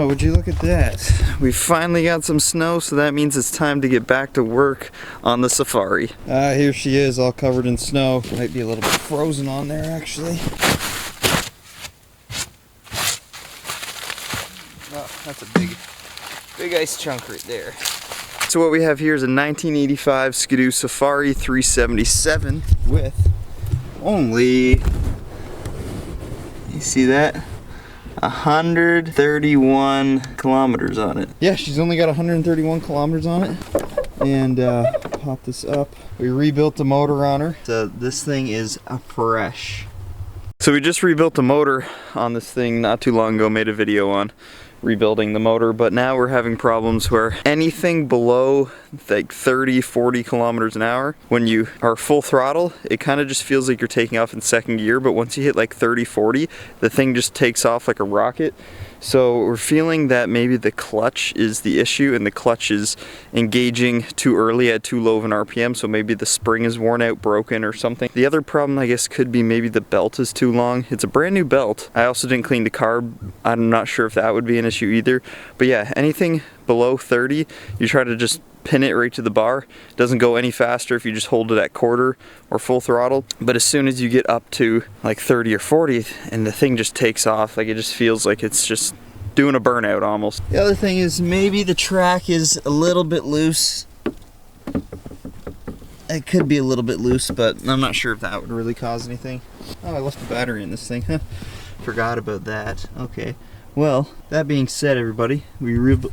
would you look at that? We finally got some snow, so that means it's time to get back to work on the Safari. Here she is, all covered in snow. Might be a little bit frozen on there, actually. Oh, that's a big ice chunk right there. So what we have here is a 1985 Skidoo Safari 377 with only, you see that? 131 kilometers on it. Yeah, she's only got 131 kilometers on it. And pop this up. We rebuilt the motor on her. So this thing is fresh. So we just rebuilt the motor on this thing not too long ago, made a video on rebuilding the motor, but now we're having problems where anything below like 30-40 kilometers an hour, when you are full throttle, it kind of just feels like you're taking off in second gear, but once you hit like 30-40, the thing just takes off like a rocket. So we're feeling that maybe the clutch is the issue, and the clutch is engaging too early at too low of an RPM, so maybe the spring is worn out, broken or something. The other problem, I guess, could be maybe the belt is too long. It's a brand new belt. I also didn't clean the carb. I'm not sure if that would be an issue either. But yeah, anything below 30, you try to just pin it right to the bar. It doesn't go any faster if you just hold it at quarter or full throttle. But as soon as you get up to like 30 or 40 and the thing just takes off, like it just feels like it's just doing a burnout almost. The other thing is maybe the track is a little bit loose. It could be a little bit loose, but I'm not sure if that would really cause anything. Oh, I left the battery in this thing. Forgot about that. Okay. Well, that being said, everybody, can't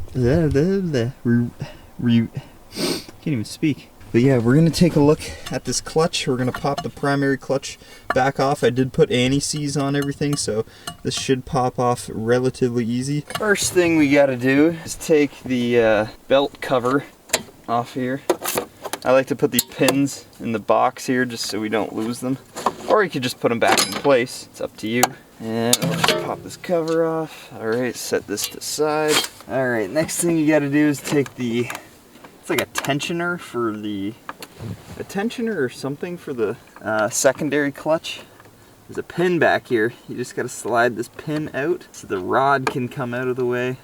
even speak. But yeah, we're gonna take a look at this clutch. We're gonna pop the primary clutch back off. I did put anti-seize on everything, so this should pop off relatively easy. First thing we gotta do is take the belt cover off here. I like to put these pins in the box here just so we don't lose them. Or you could just put them back in place. It's up to you. And I'll just pop this cover off. Alright, set this to the side. Alright, next thing you gotta do is take the, it's like a tensioner for the, a tensioner or something for the secondary clutch. There's a pin back here. You just gotta slide this pin out so the rod can come out of the way.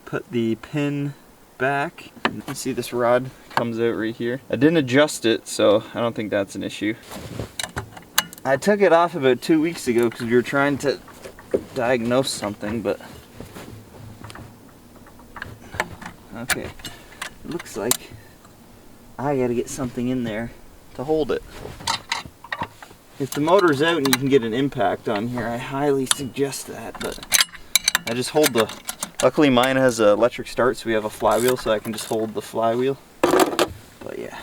Put the pin back. You see this rod comes out right here. I didn't adjust it, so I don't think that's an issue. I took it off about 2 weeks ago because we were trying to diagnose something, but okay. It looks like I gotta get something in there to hold it. If the motor's out and you can get an impact on here, I highly suggest that, but I just hold the, luckily mine has an electric start, so we have a flywheel, so I can just hold the flywheel. But yeah.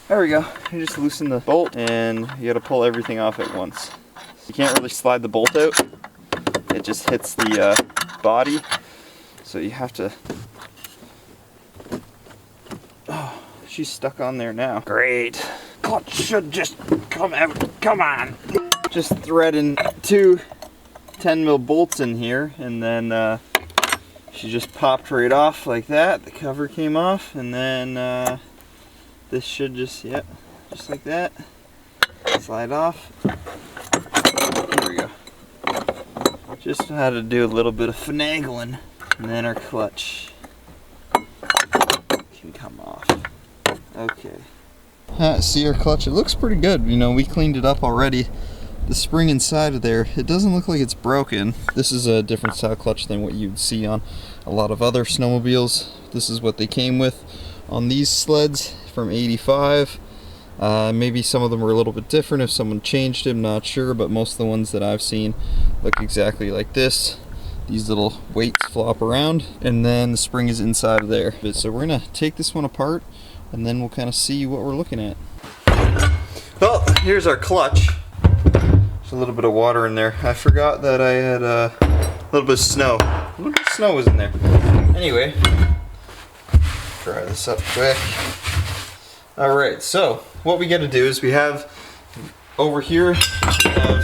There we go. You just loosen the bolt and you gotta pull everything off at once. You can't really slide the bolt out. It just hits the body. So you have to... Oh, she's stuck on there now. Great. Clutch should just come out. Come on. Just thread in 2 10mm bolts in here, and then she just popped right off like that. The cover came off, and then this should just, yep, just like that, slide off. Here we go. Just had to do a little bit of finagling, and then our clutch can come off. Okay. See our clutch, it looks pretty good. You know, we cleaned it up already. The spring inside of there, it doesn't look like it's broken. This is a different style clutch than what you'd see on a lot of other snowmobiles. This is what they came with on these sleds from 85. Maybe some of them were a little bit different if someone changed them, not sure, but most of the ones that I've seen look exactly like this. These little weights flop around, and then the spring is inside of there. So we're gonna take this one apart, and then we'll kind of see what we're looking at. Well, here's our clutch. There's a little bit of water in there. I forgot that I had a little bit of snow. A little bit of snow was in there. Anyway, try this up quick. Alright, so what we got to do is we have over here, we have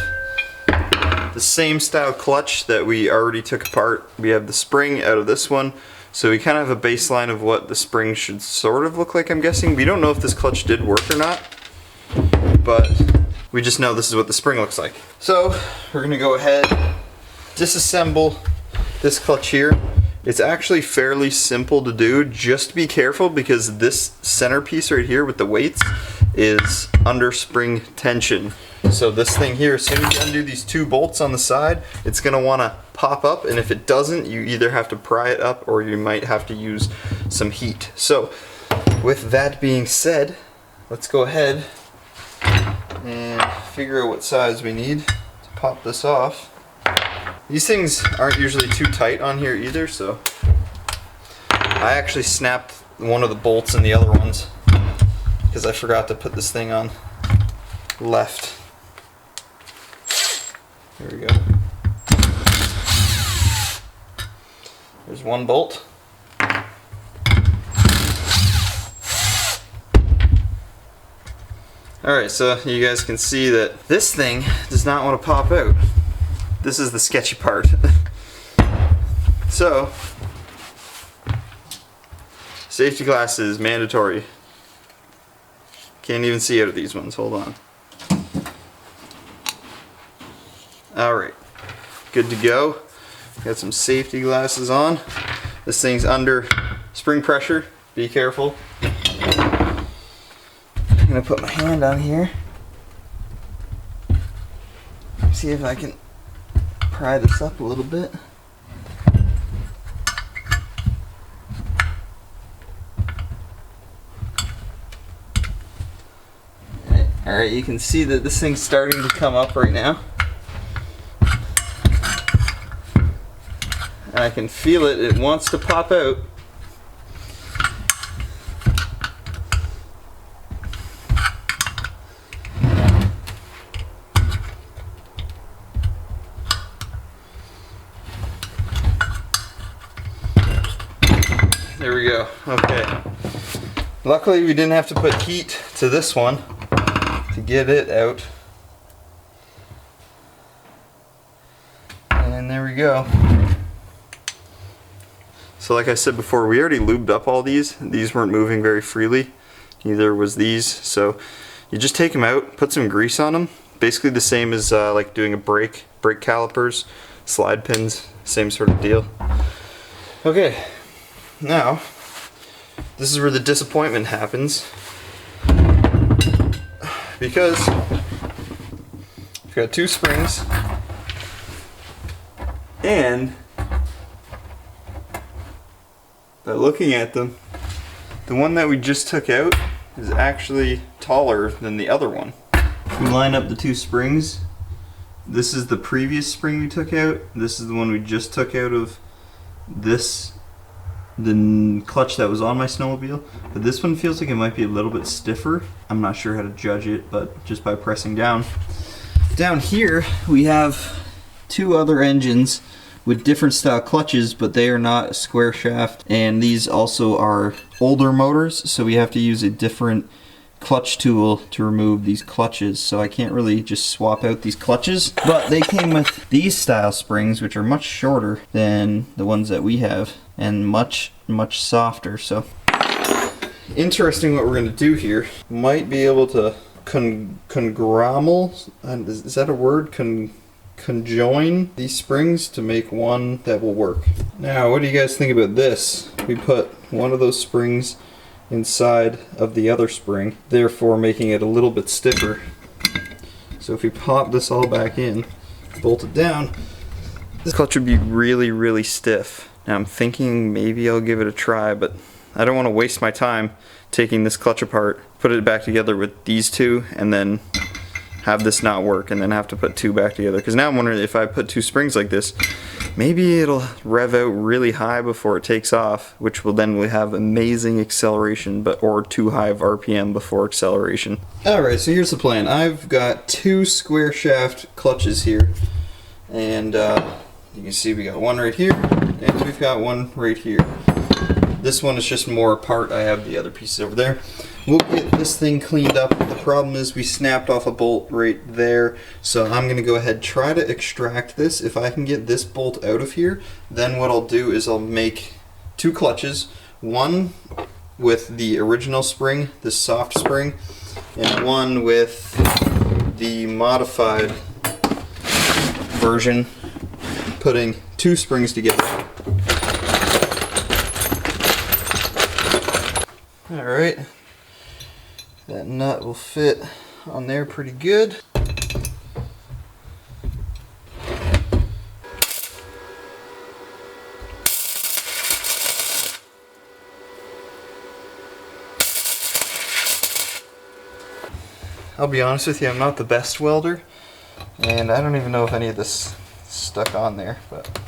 the same style clutch that we already took apart. We have the spring out of this one, so we kind of have a baseline of what the spring should sort of look like, I'm guessing. We don't know if this clutch did work or not, but we just know this is what the spring looks like. So we're going to go ahead, disassemble this clutch here, it's actually fairly simple to do. Just be careful because this centerpiece right here with the weights is under spring tension. So this thing here, as soon as you undo these 2 bolts on the side, it's gonna wanna pop up, and if it doesn't, you either have to pry it up or you might have to use some heat. So with that being said, let's go ahead and figure out what size we need to pop this off. These things aren't usually too tight on here either, so I actually snapped one of the bolts in the other ones because I forgot to put this thing on left. There we go. There's one bolt. Alright, so you guys can see that this thing does not want to pop out. This is the sketchy part. So, safety glasses, mandatory. Can't even see out of these ones, hold on. Alright, good to go. Got some safety glasses on. This thing's under spring pressure, be careful. I'm gonna put my hand on here. See if I can pry this up a little bit. Alright, you can see that this thing's starting to come up right now. And I can feel it, it wants to pop out. There we go. Okay. Luckily we didn't have to put heat to this one to get it out. And there we go. So like I said before, we already lubed up all these. These weren't moving very freely. Neither was these. So you just take them out, put some grease on them. Basically the same as like doing a brake calipers, slide pins, same sort of deal. Okay. Now, this is where the disappointment happens, because we've got 2 springs, and by looking at them, the one that we just took out is actually taller than the other one. If we line up the 2 springs, this is the previous spring we took out, this is the one we just took out of the clutch that was on my snowmobile, but this one feels like it might be a little bit stiffer. I'm not sure how to judge it, but just by pressing down. Down here we have 2 other engines with different style clutches, but they are not square shaft, and these also are older motors, so we have to use a different clutch tool to remove these clutches, so I can't really just swap out these clutches. But they came with these style springs, which are much shorter than the ones that we have, and much softer. So interesting what we're going to do here. Might be able to conjoin, is that a word? Conjoin these springs to make one that will work. Now what do you guys think about this? We put one of those springs inside of the other spring, therefore making it a little bit stiffer. So if we pop this all back in, bolt it down, this clutch would be really stiff. Now I'm thinking maybe I'll give it a try, but I don't want to waste my time taking this clutch apart, put it back together with these 2, and then have this not work and then have to put 2 back together. Because now I'm wondering if I put 2 springs like this, maybe it'll rev out really high before it takes off, which will then have amazing acceleration, or too high of RPM before acceleration. Alright, so here's the plan. I've got 2 square shaft clutches here, and you can see we got one right here, and we've got one right here. This one is just more apart. I have the other pieces over there. We'll get this thing cleaned up. The problem is we snapped off a bolt right there, so I'm going to go ahead and try to extract this. If I can get this bolt out of here, then what I'll do is I'll make 2 clutches, one with the original spring, this soft spring, and one with the modified version putting 2 springs together. Alright, that nut will fit on there pretty good. I'll be honest with you, I'm not the best welder, and I don't even know if any of this stuck on there, but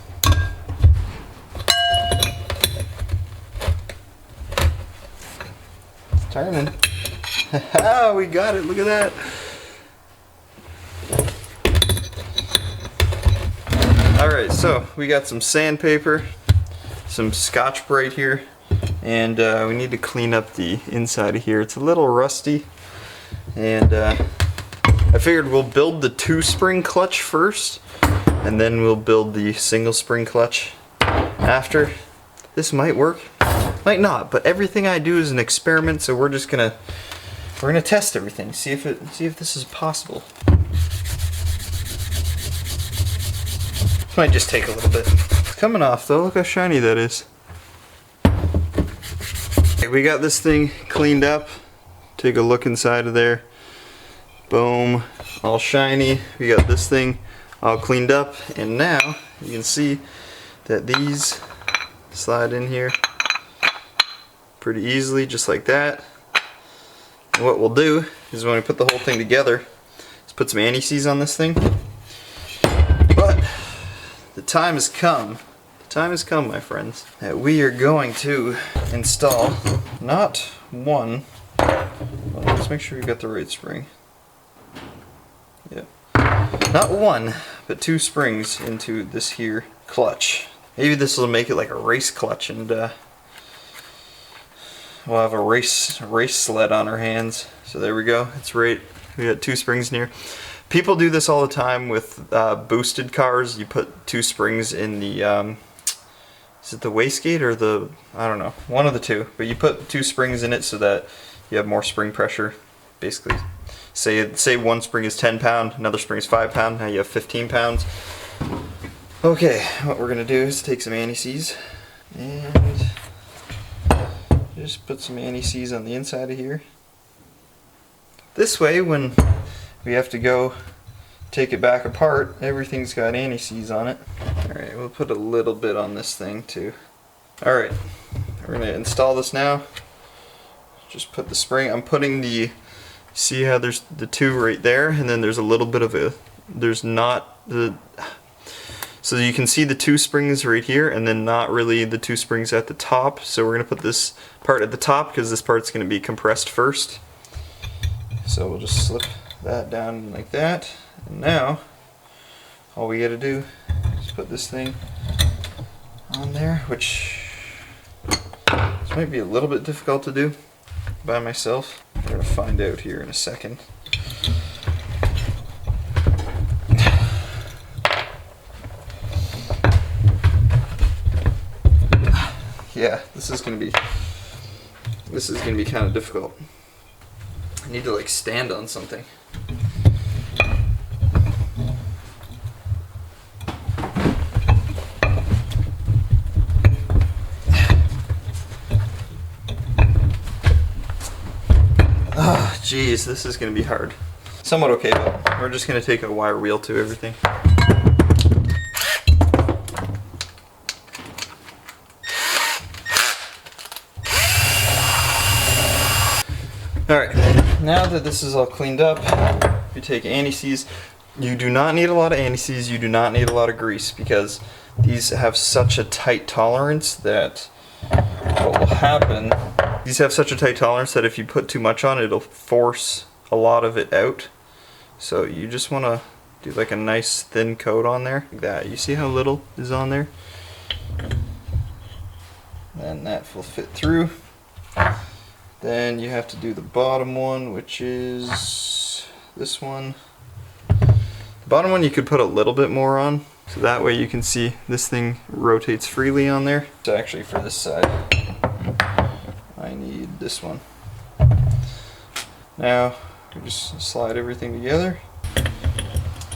it's turning. Haha, we got it, look at that. Alright, so we got some sandpaper, some Scotch-Brite here, and we need to clean up the inside of here. It's a little rusty. And I figured we'll build the 2-spring clutch first, and then we'll build the single spring clutch after. This might work, might not, but everything I do is an experiment, so we're gonna test everything, see if this is possible. This might just take a little bit. It's coming off though, look how shiny that is. Okay, we got this thing cleaned up. Take a look inside of there. Boom, all shiny. We got this thing all cleaned up, and now you can see that these slide in here pretty easily, just like that. And what we'll do is when we put the whole thing together, is put some anti-seize on this thing. But the time has come. The time has come, my friends, that we are going to install not one. Well, let's make sure we got the right spring. Yep. Not one, but 2 springs into this here clutch. Maybe this will make it like a race clutch, and we'll have a race sled on our hands. So there we go. It's right. We got 2 springs in here. People do this all the time with boosted cars. You put 2 springs in the is it the wastegate or the, I don't know, one of the two. But you put 2 springs in it so that you have more spring pressure. Basically, say one spring is 10 pound, another spring is 5 pound, now you have 15 pounds. Okay, what we're gonna do is take some anti-seize and just put some anti-seize on the inside of here. This way, when we have to go take it back apart, everything's got anti-seize on it. Alright, we'll put a little bit on this thing too. Alright, we're gonna install this now. Just put the spring, I'm putting the, see how there's the 2 right there, and then there's a little bit of a, there's not the, so you can see the 2 springs right here, and then not really the 2 springs at the top. So we're going to put this part at the top because this part's going to be compressed first. So we'll just slip that down like that, and now all we got to do is put this thing on there, which this might be a little bit difficult to do by myself. We're going to find out here in a second. Yeah, this is going to be kind of difficult. I need to like stand on something. Oh, geez, this is going to be hard. Somewhat okay, but we're just going to take a wire wheel to everything. Alright, now that this is all cleaned up, you take anti-seize. You do not need a lot of anti-seize, you do not need a lot of grease, because these have such a tight tolerance that what will happen, these have such a tight tolerance that if you put too much on it, it'll force a lot of it out. So you just want to do like a nice thin coat on there, like that. You see how little is on there? And that will fit through. Then you have to do the bottom one, which is this one. The bottom one you could put a little bit more on, so that way you can see this thing rotates freely on there. So actually for this side, I need this one. Now, we just slide everything together.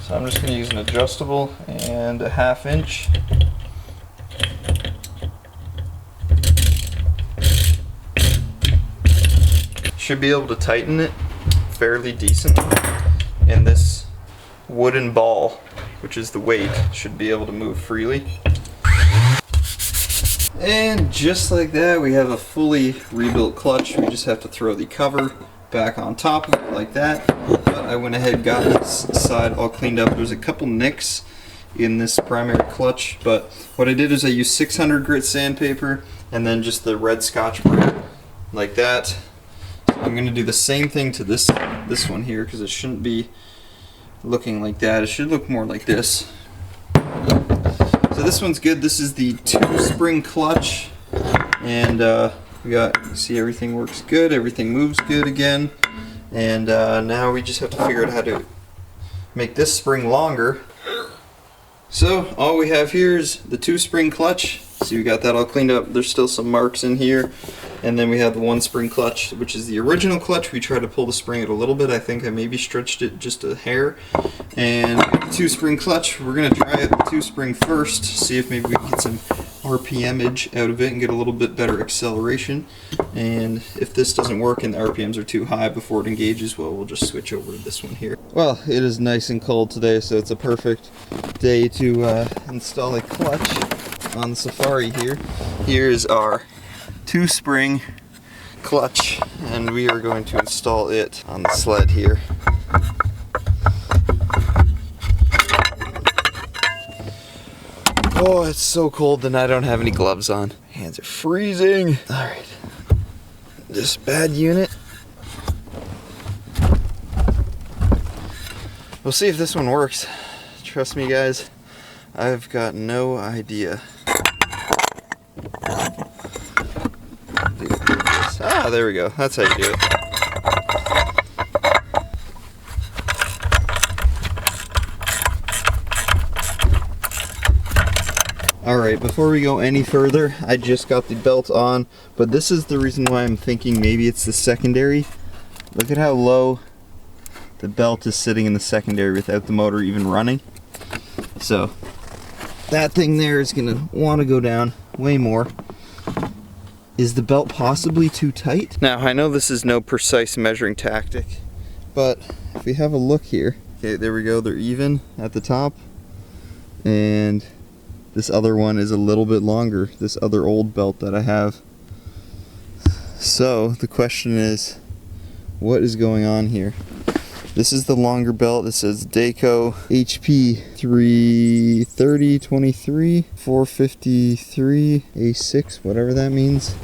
So I'm just going to use an adjustable and a 1/2 inch. Should be able to tighten it fairly decently, and this wooden ball, which is the weight, should be able to move freely. And just like that, we have a fully rebuilt clutch. We just have to throw the cover back on top of it like that. But I went ahead and got this side all cleaned up. There's a couple nicks in this primary clutch, but what I did is I used 600 grit sandpaper and then just the red Scotch-Brite like that. So I'm going to do the same thing to this one here, because it shouldn't be looking like that. It should look more like this. So this one's good. This is the 2-spring clutch, and you see everything works good, everything moves good again, and now we just have to figure out how to make this spring longer. So all we have here is the 2-spring clutch. So we got that all cleaned up. There's still some marks in here, and then we have the 1-spring clutch, which is the original clutch. We tried to pull the spring out a little bit. I think I maybe stretched it just a hair. And the 2-spring clutch, we're gonna try it the 2-spring first, see if maybe we can get some RPMage out of it and get a little bit better acceleration. And if this doesn't work and the RPMs are too high before it engages, well, we'll just switch over to this one here. Well, it is nice and cold today, so it's a perfect day to install a clutch on the Safari here. Here is our 2-spring clutch, and we are going to install it on the sled here. Oh, it's so cold and I don't have any gloves on. Hands are freezing. Alright. This bad unit. We'll see if this one works. Trust me, guys, I've got no idea. Ah, there we go. That's how you do it. Alright, before we go any further, I just got the belt on, but this is the reason why I'm thinking maybe it's the secondary. Look at how low the belt is sitting in the secondary without the motor even running. So that thing there is going to want to go down way more. Is the belt possibly too tight? Now, I know this is no precise measuring tactic, but if we have a look here, okay, there we go, they're even at the top, and this other one is a little bit longer, this other old belt that I have. So the question is, what is going on here? This is the longer belt. It says Dayco HP 330/23 453 A6, whatever that means.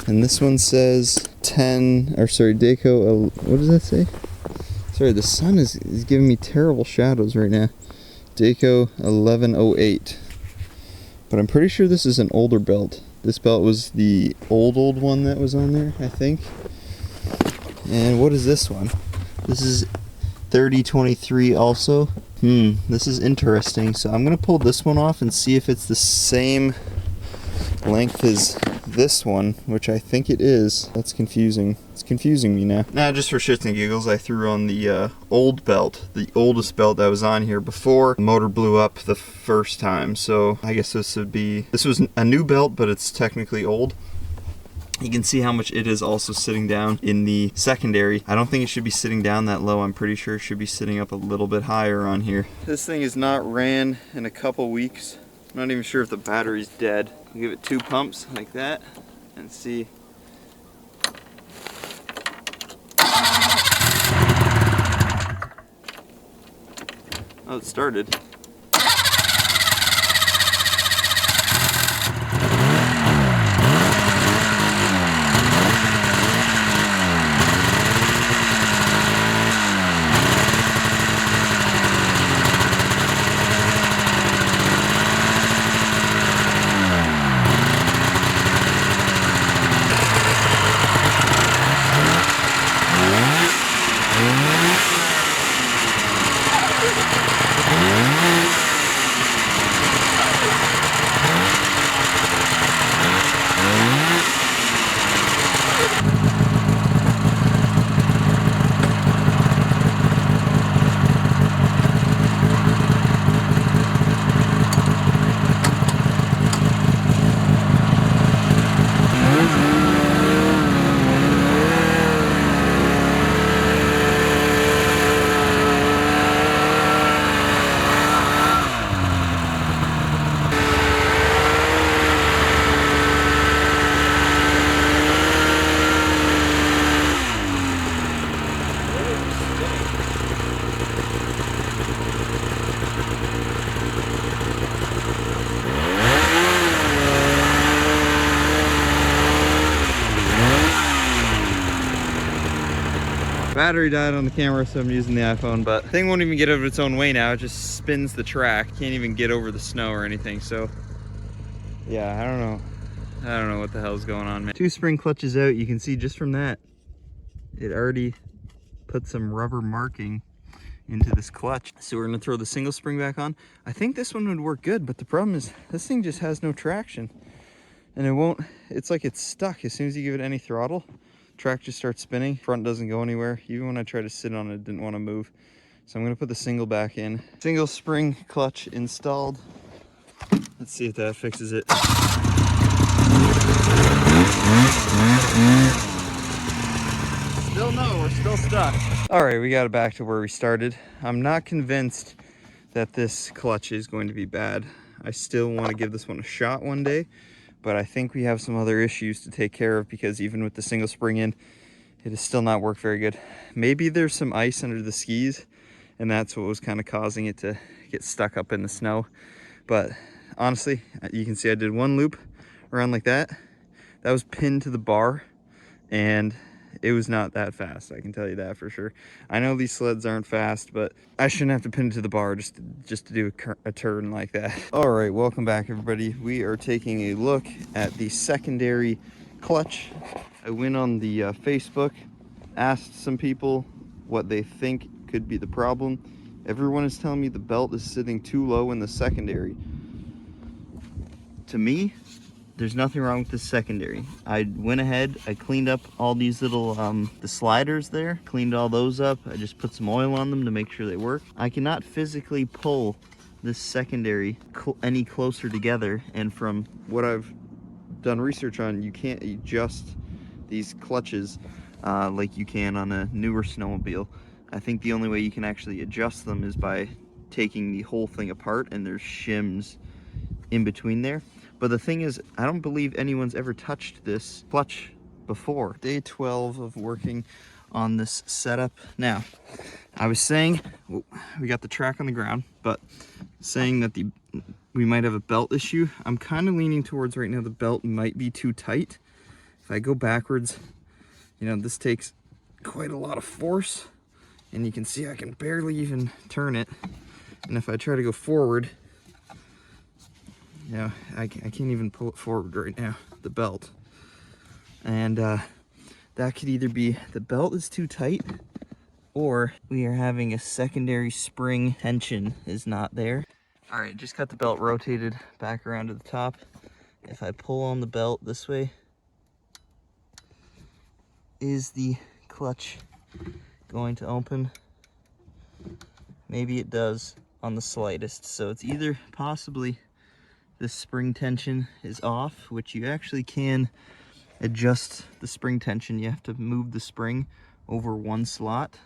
And this one says Dayco, what does that say? Sorry, the sun is giving me terrible shadows right now. Dayco 1108. But I'm pretty sure this is an older belt. This belt was the old one that was on there, I think. And what is this one? This is 30/23 also. This is interesting. So I'm gonna pull this one off and see if it's the same length as this one, which I think it is. That's confusing. It's confusing me now. Now, just for shits and giggles, I threw on the old belt, the oldest belt that was on here before the motor blew up the first time. So I guess this was a new belt, but it's technically old. You can see how much it is also sitting down in the secondary. I don't think it should be sitting down that low. I'm pretty sure it should be sitting up a little bit higher on here. This thing is not ran in a couple weeks. I'm not even sure if the battery's dead. I'll give it 2 pumps like that and see. Oh, it started. Battery died on the camera, so I'm using the iPhone, but the thing won't even get out of its own way now. It just spins the track. Can't even get over the snow or anything, so yeah, I don't know what the hell's going on, man. 2 spring clutches out. You can see just from that, it already put some rubber marking into this clutch. So we're gonna throw the single spring back on. I think this one would work good, but the problem is this thing just has no traction. And it won't, it's like it's stuck. As soon as you give it any throttle, track just starts spinning. Front doesn't go anywhere. Even when I tried to sit on it, it didn't want to move. So I'm gonna put the single back in. Single spring clutch installed. Let's see if that fixes it. Still no, we're still stuck. All right, we got it back to where we started. I'm not convinced that this clutch is going to be bad. I still want to give this one a shot one day, but I think we have some other issues to take care of because even with the single spring in, it has still not worked very good. Maybe there's some ice under the skis and that's what was kind of causing it to get stuck up in the snow. But honestly, you can see I did 1 loop around like that. That was pinned to the bar and it was not that fast, I can tell you that for sure. I know these sleds aren't fast, but I shouldn't have to pin it to the bar just to do a turn like that. All right, welcome back everybody. We are taking a look at the secondary clutch. I went on the Facebook, asked some people what they think could be the problem. Everyone is telling me the belt is sitting too low in the secondary. To me, there's nothing wrong with this secondary. I went ahead, I cleaned up all these little, the sliders there, cleaned all those up. I just put some oil on them to make sure they work. I cannot physically pull this secondary any closer together. And from what I've done research on, you can't adjust these clutches like you can on a newer snowmobile. I think the only way you can actually adjust them is by taking the whole thing apart, and there's shims in between there. But the thing is, I don't believe anyone's ever touched this clutch before. Day 12 of working on this setup. Now, I was saying, we got the track on the ground, but saying that we might have a belt issue. I'm kind of leaning towards right now the belt might be too tight. If I go backwards, you know, this takes quite a lot of force, and you can see I can barely even turn it. And if I try to go forward, yeah, I can't even pull it forward right now, the belt. And that could either be the belt is too tight, or we are having a secondary spring tension is not there. All right, just got the belt rotated back around to the top. If I pull on the belt this way, is the clutch going to open? Maybe it does on the slightest. So it's either possibly this spring tension is off, which you actually can adjust the spring tension. You have to move the spring over 1 slot,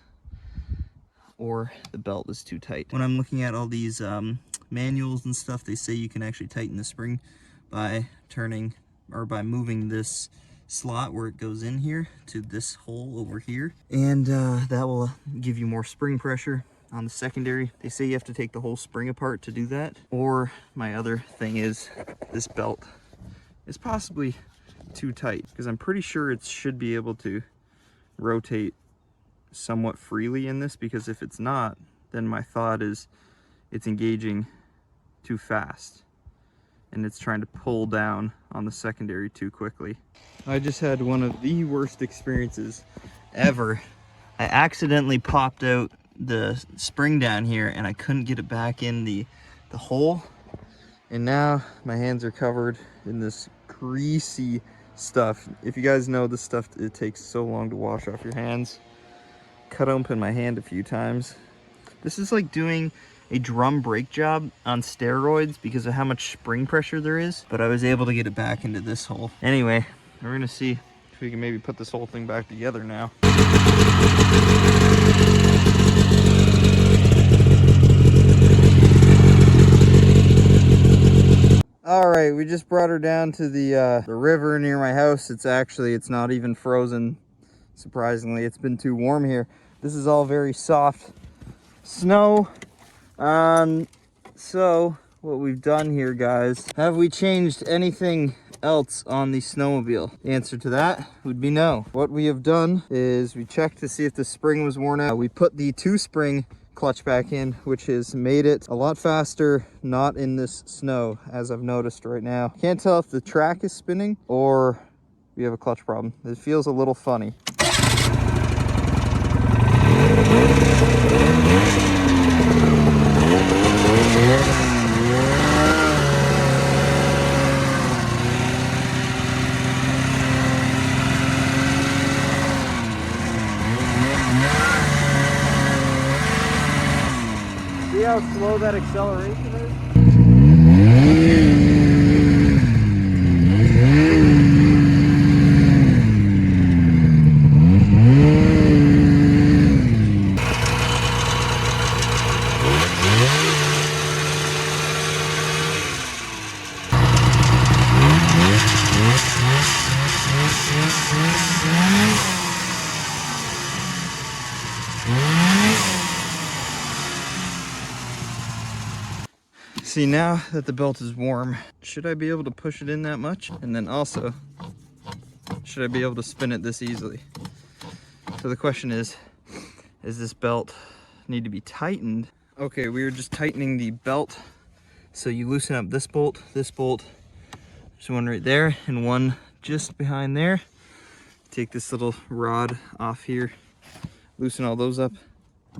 or the belt is too tight. When I'm looking at all these manuals and stuff, they say you can actually tighten the spring by turning or by moving this slot where it goes in here to this hole over here, and that will give you more spring pressure on the secondary. They say you have to take the whole spring apart to do that. Or my other thing is this belt is possibly too tight, because I'm pretty sure it should be able to rotate somewhat freely in this, because if it's not, then my thought is it's engaging too fast and it's trying to pull down on the secondary too quickly. I just had one of the worst experiences ever. I accidentally popped out the spring down here and I couldn't get it back in the hole, and now my hands are covered in this greasy stuff. If you guys know this stuff, it takes so long to wash off your hands. Cut open my hand a few times. This is like doing a drum brake job on steroids because of how much spring pressure there is, but I was able to get it back into this hole. Anyway, we're gonna see if we can maybe put this whole thing back together now. All right, we just brought her down to the river near my house. It's not even frozen. Surprisingly, it's been too warm here. This is all very soft snow. So what we've done here, guys, have we changed anything else on the snowmobile? The answer to that would be no. What we have done is we checked to see if the spring was worn out. We put the 2-spring clutch back in, which has made it a lot faster, not in this snow, as I've noticed right now. Can't tell if the track is spinning or we have a clutch problem. It feels a little funny. See how slow that acceleration is? See, now that the belt is warm, should I be able to push it in that much? And then also, should I be able to spin it this easily? So the question is this belt need to be tightened? Okay, we were just tightening the belt. So you loosen up this bolt, there's one right there, and one just behind there. Take this little rod off here, loosen all those up,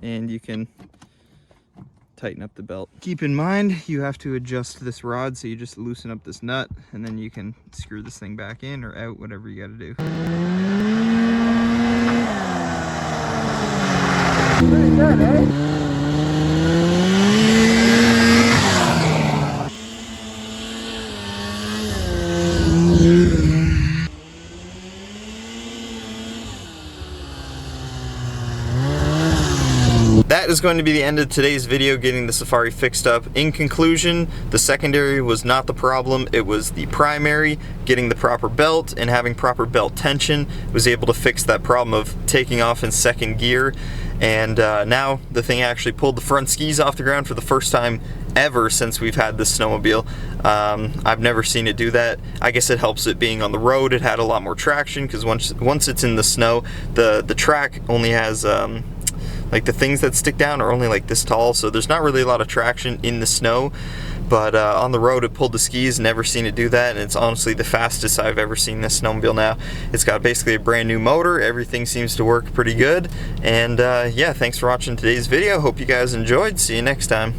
and you can tighten up the belt. Keep in mind, you have to adjust this rod, so you just loosen up this nut, and then you can screw this thing back in or out, whatever you gotta do. Pretty good, eh? That is going to be the end of today's video, getting the Safari fixed up. In conclusion, the secondary was not the problem, it was the primary. Getting the proper belt and having proper belt tension was able to fix that problem of taking off in second gear. And now the thing actually pulled the front skis off the ground for the first time ever since we've had this snowmobile. I've never seen it do that. I guess it helps it being on the road. It had a lot more traction because once it's in the snow, the track only has like the things that stick down are only like this tall, so there's not really a lot of traction in the snow. But on the road it pulled the skis, never seen it do that, and it's honestly the fastest I've ever seen this snowmobile now. It's got basically a brand new motor, everything seems to work pretty good, and yeah, thanks for watching today's video, hope you guys enjoyed, see you next time.